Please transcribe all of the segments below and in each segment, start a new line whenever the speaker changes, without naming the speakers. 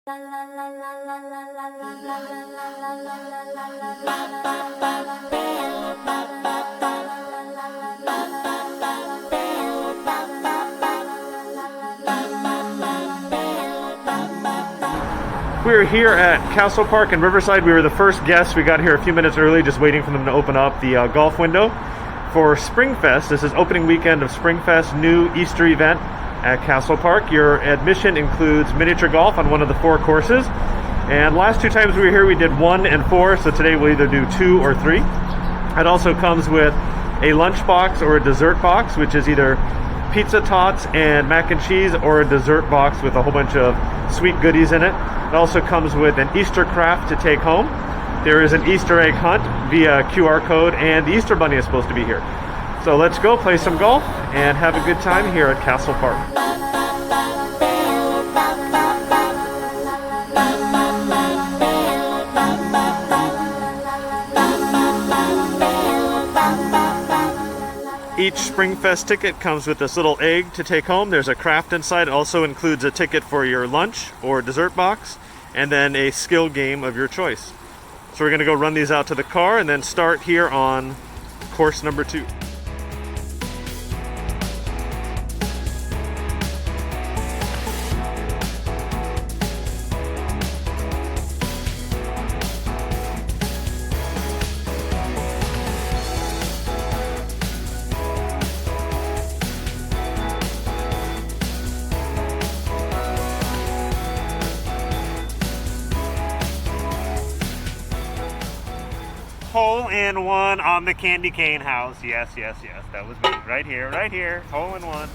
We're here at Castle Park in Riverside. We were the first guests. We got here a few minutes early, just waiting for them to open up the golf window for Springfest. This is opening weekend of Springfest, new Easter event at Castle Park. Your admission includes miniature golf on one of the 4 courses. And last 2 times we were here, we did 1 and 4. So today we'll either do 2 or 3. It also comes with a lunch box or a dessert box, which is either pizza tots and mac and cheese, or a dessert box with a whole bunch of sweet goodies in it. It also comes with an Easter craft to take home. There is an Easter egg hunt via QR code, and the Easter Bunny is supposed to be here. So let's go play some golf and have a good time here at Castle Park. Each Springfest ticket comes with this little egg to take home. There's a craft inside. It also includes a ticket for your lunch or dessert box, and then a skill game of your choice. So we're going to go run these out to the car and then start here on course number 2. Hole in one on the candy cane house. Yes, yes, yes. That was me. Right here, right here. Hole in one.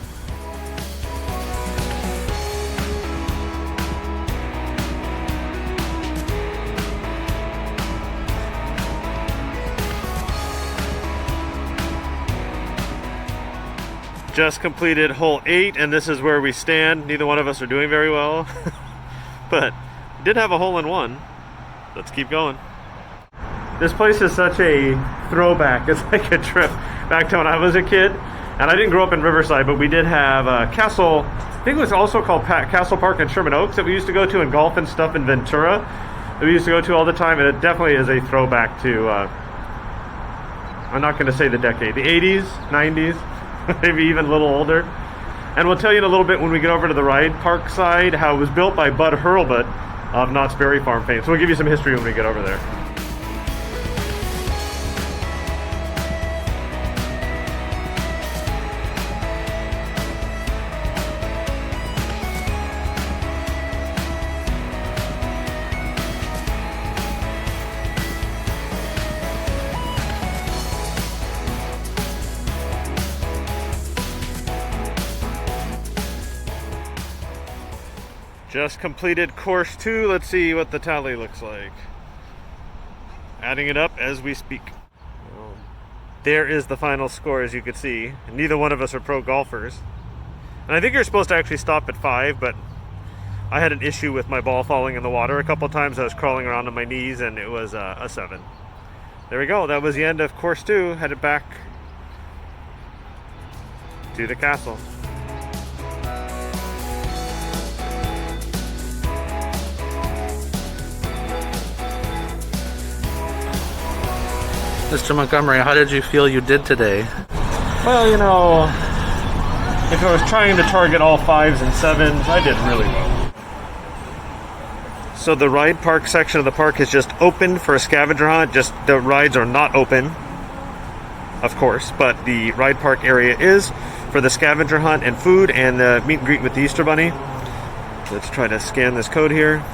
Just completed hole 8, and this is where we stand. Neither one of us are doing very well, but did have a hole in one. Let's keep going. This place is such a throwback. It's like a trip back to when I was a kid. And I didn't grow up in Riverside, but we did have Castle, I think it was also called Castle Park in Sherman Oaks, that we used to go to, and golf and stuff in Ventura that we used to go to all the time. And it definitely is a throwback to, I'm not going to say the decade, the 80s, 90s, maybe even a little older. And we'll tell you in a little bit when we get over to the ride park side how it was built by Bud Hurlbut of Knott's Berry Farm fame. So we'll give you some history when we get over there. Just completed course 2. Let's see what the tally looks like. Adding it up as we speak. There is the final score, as you can see. Neither one of us are pro golfers. And I think you're supposed to actually stop at 5, but I had an issue with my ball falling in the water a couple times. I was crawling around on my knees, and it was a 7. There we go. That was the end of course 2. Headed back to the castle.
Mr. Montgomery, how did you feel you did today?
Well, you know, if I was trying to target all 5s and 7s, I did really well. So the ride park section of the park is just open for a scavenger hunt. Just the rides are not open, of course, but the ride park area is for the scavenger hunt and food and the meet and greet with the Easter Bunny. Let's try to scan this code here.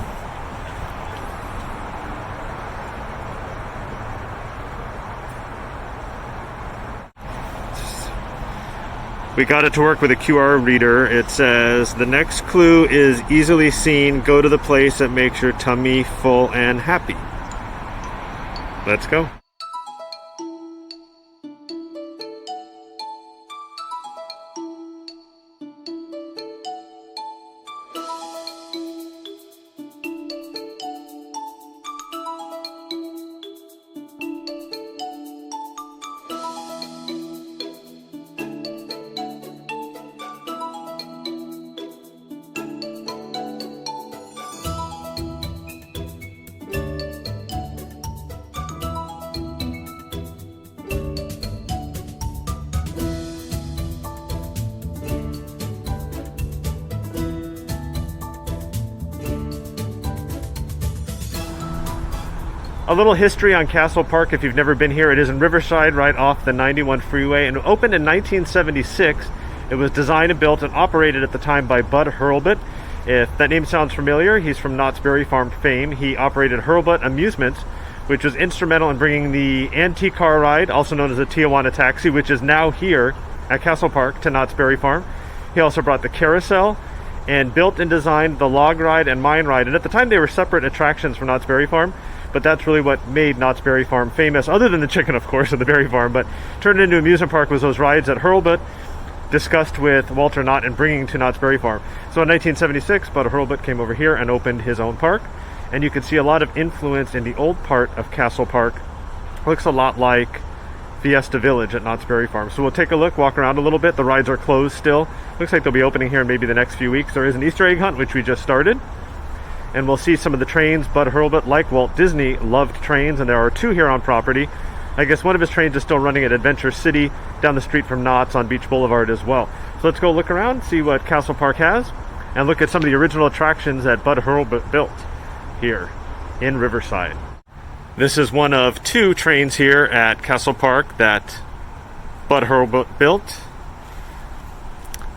We got it to work with a QR reader. It says, the next clue is easily seen. Go to the place that makes your tummy full and happy. Let's go. A little history on Castle Park if you've never been here. It is in Riverside, right off the 91 freeway, and opened in 1976. It was designed and built and operated at the time by Bud Hurlbut. If that name sounds familiar, he's from Knott's Berry Farm fame. He operated Hurlbut Amusements, which was instrumental in bringing the antique car ride, also known as the Tijuana Taxi, which is now here at Castle Park, to Knott's Berry Farm. He also brought the carousel and built and designed the log ride and mine ride. And at the time, they were separate attractions from Knott's Berry Farm, but that's really what made Knott's Berry Farm famous, other than the chicken, of course, and the berry farm. But turned into an amusement park was those rides that Hurlbut discussed with Walter Knott and bringing to Knott's Berry Farm. So in 1976, Bud Hurlbut came over here and opened his own park. And you can see a lot of influence in the old part of Castle Park. Looks a lot like Fiesta Village at Knott's Berry Farm. So we'll take a look, walk around a little bit. The rides are closed still. Looks like they'll be opening here in maybe the next few weeks. There is an Easter egg hunt, which we just started. And we'll see some of the trains. Bud Hurlbut, like Walt Disney, loved trains, and there are two here on property. I guess one of his trains is still running at Adventure City down the street from Knott's on Beach Boulevard as well. So let's go look around, see what Castle Park has, and look at some of the original attractions that Bud Hurlbut built here in Riverside. This is one of two trains here at Castle Park that Bud Hurlbut built.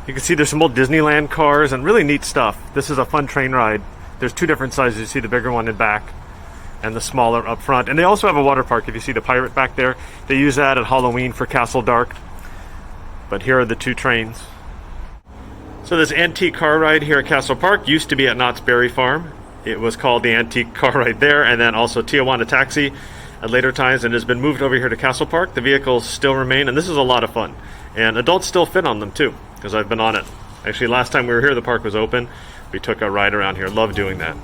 You can see there's some old Disneyland cars and really neat stuff. This is a fun train ride. There's two different sizes. You see the bigger one in back and the smaller up front. And they also have a water park. If you see the pirate back there, they use that at Halloween for Castle Dark. But here are the two trains. So this antique car ride here at Castle Park used to be at Knott's Berry Farm. It was called the antique car ride there, and then also Tijuana Taxi at later times, and has been moved over here to Castle Park. The vehicles still remain, and this is a lot of fun. And adults still fit on them too, because I've been on it. Actually, last time we were here, the park was open. We took a ride around here. Love doing that.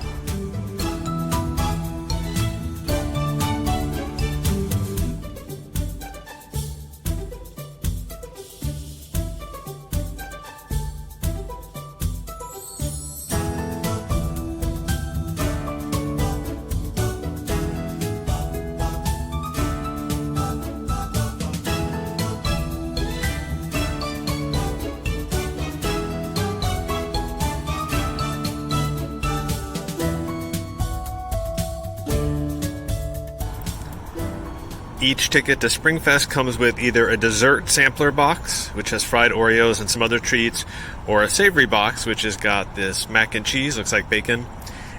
Each ticket to Springfest comes with either a dessert sampler box, which has fried Oreos and some other treats, or a savory box, which has got this mac and cheese, looks like bacon,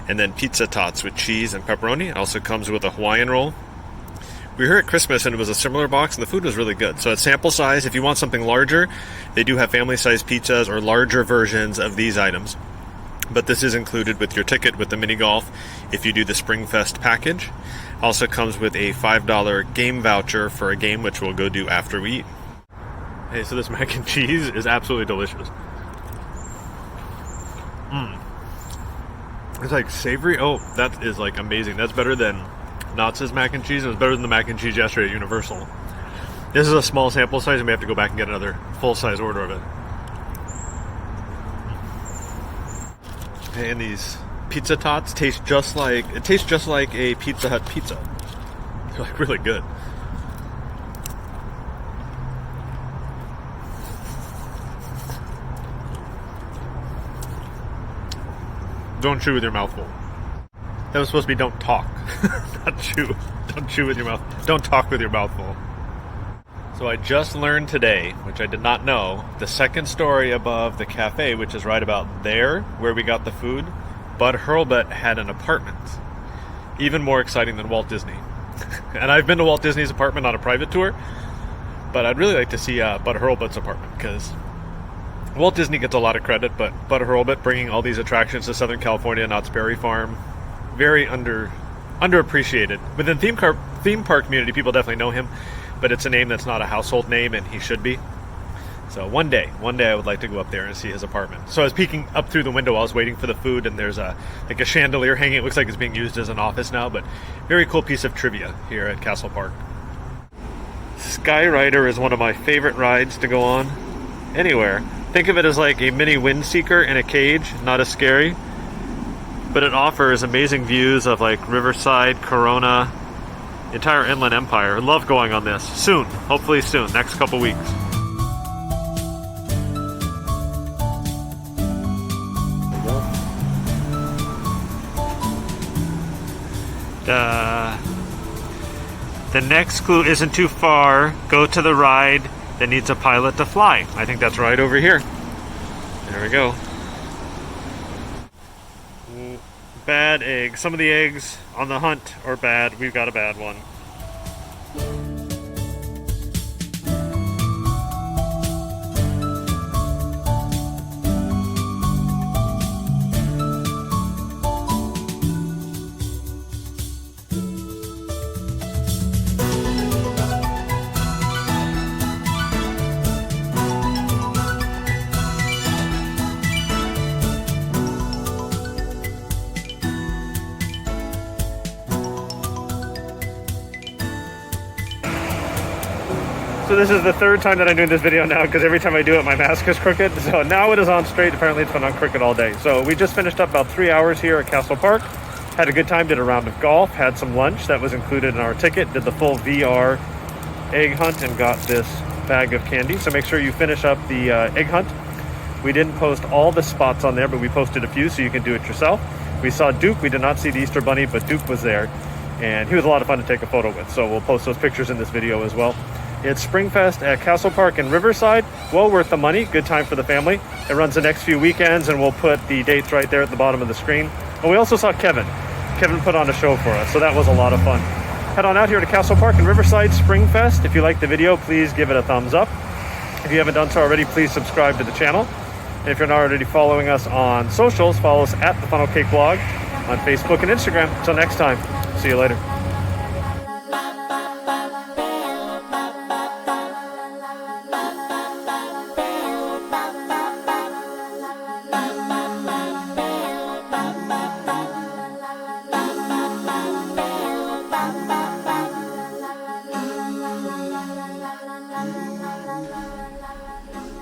and then pizza tots with cheese and pepperoni. It also comes with a Hawaiian roll. We were here at Christmas and it was a similar box, and the food was really good. So it's sample size. If you want something larger, they do have family-sized pizzas or larger versions of these items. But this is included with your ticket with the mini golf if you do the Springfest package. Also comes with a $5 game voucher for a game, which we'll go do after we eat. Hey, so this mac and cheese is absolutely delicious. It's like savory. Oh, that is like amazing. That's better than Knott's mac and cheese. It was better than the mac and cheese yesterday at Universal. This is a small sample size, and we have to go back and get another full-size order of it. And these pizza tots taste just like a Pizza Hut pizza. They're like really good. Don't chew with your mouth full. That was supposed to be don't talk, not chew. Don't chew with your mouth. Don't talk with your mouth full. So I just learned today, which I did not know, the second story above the cafe, which is right about there, where we got the food, Bud Hurlbut had an apartment. Even more exciting than Walt Disney. And I've been to Walt Disney's apartment on a private tour, but I'd really like to see Bud Hurlbut's apartment, because Walt Disney gets a lot of credit, but Bud Hurlbut bringing all these attractions to Southern California, Knott's Berry Farm, very underappreciated. Within theme park community, people definitely know him, but it's a name that's not a household name, and he should be. So one day I would like to go up there and see his apartment. So I was peeking up through the window while I was waiting for the food, and there's a chandelier hanging. It looks like it's being used as an office now, but very cool piece of trivia here at Castle Park. Skyrider is one of my favorite rides to go on anywhere. Think of it as like a mini wind seeker in a cage, not as scary, but it offers amazing views of like Riverside, Corona, the entire Inland Empire. I love going on this. Soon, hopefully soon, next couple weeks. The next clue isn't too far. Go to the ride that needs a pilot to fly. I think that's right over here. There we go. Bad egg. Some of the eggs on the hunt are bad. We've got a bad one. So this is the third time that I'm doing this video now, because every time I do it, my mask is crooked. So now it is on straight. Apparently it's been on crooked all day. So we just finished up about 3 hours here at Castle Park. Had a good time, did a round of golf, had some lunch that was included in our ticket, did the full VR egg hunt, and got this bag of candy. So make sure you finish up the egg hunt. We didn't post all the spots on there, but we posted a few so you can do it yourself. We saw Duke. We did not see the Easter Bunny, but Duke was there. And he was a lot of fun to take a photo with. So we'll post those pictures in this video as well. It's Springfest at Castle Park in Riverside. Well worth the money. Good time for the family. It runs the next few weekends, and we'll put the dates right there at the bottom of the screen. And we also saw Kevin. Kevin put on a show for us, so that was a lot of fun. Head on out here to Castle Park in Riverside, Springfest. If you liked the video, please give it a thumbs up. If you haven't done so already, please subscribe to the channel. And if you're not already following us on socials, follow us at the Funnel Cake Blog on Facebook and Instagram. Until next time, see you later.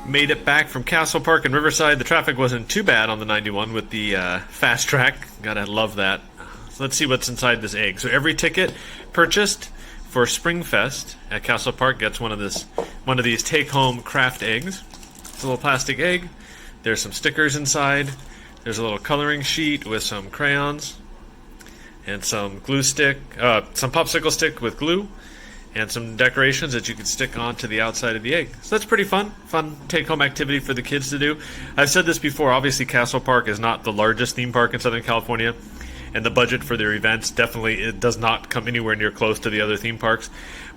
Made it back from Castle Park in Riverside. The traffic wasn't too bad on the 91 with the fast track. Gotta love that. So let's see what's inside this egg. So every ticket purchased for Springfest at Castle Park gets one of these take-home craft eggs. It's a little plastic egg. There's some stickers inside. There's a little coloring sheet with some crayons and some glue stick, some popsicle stick with glue, and some decorations that you can stick onto the outside of the egg. So that's pretty fun take-home activity for the kids to do. I've said this before, obviously Castle Park is not the largest theme park in Southern California, and the budget for their events definitely it does not come anywhere near close to the other theme parks.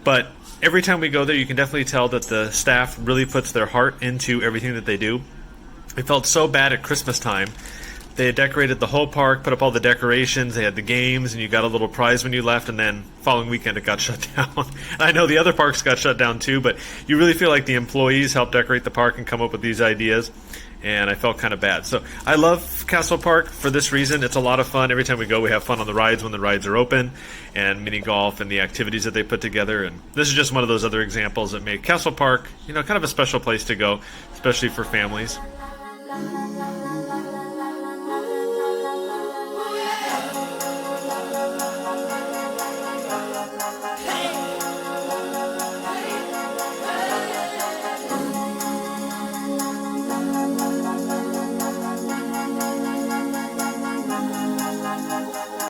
But every time we go there, you can definitely tell that the staff really puts their heart into everything that they do. It felt so bad at Christmas time. They had decorated the whole park, put up all the decorations, they had the games, and you got a little prize when you left, and then following weekend it got shut down. I know the other parks got shut down too, but you really feel like the employees helped decorate the park and come up with these ideas, and I felt kind of bad. So I love Castle Park for this reason. It's a lot of fun. Every time we go, we have fun on the rides when the rides are open, and mini golf and the activities that they put together. And this is just one of those other examples that make Castle Park, kind of a special place to go, especially for families.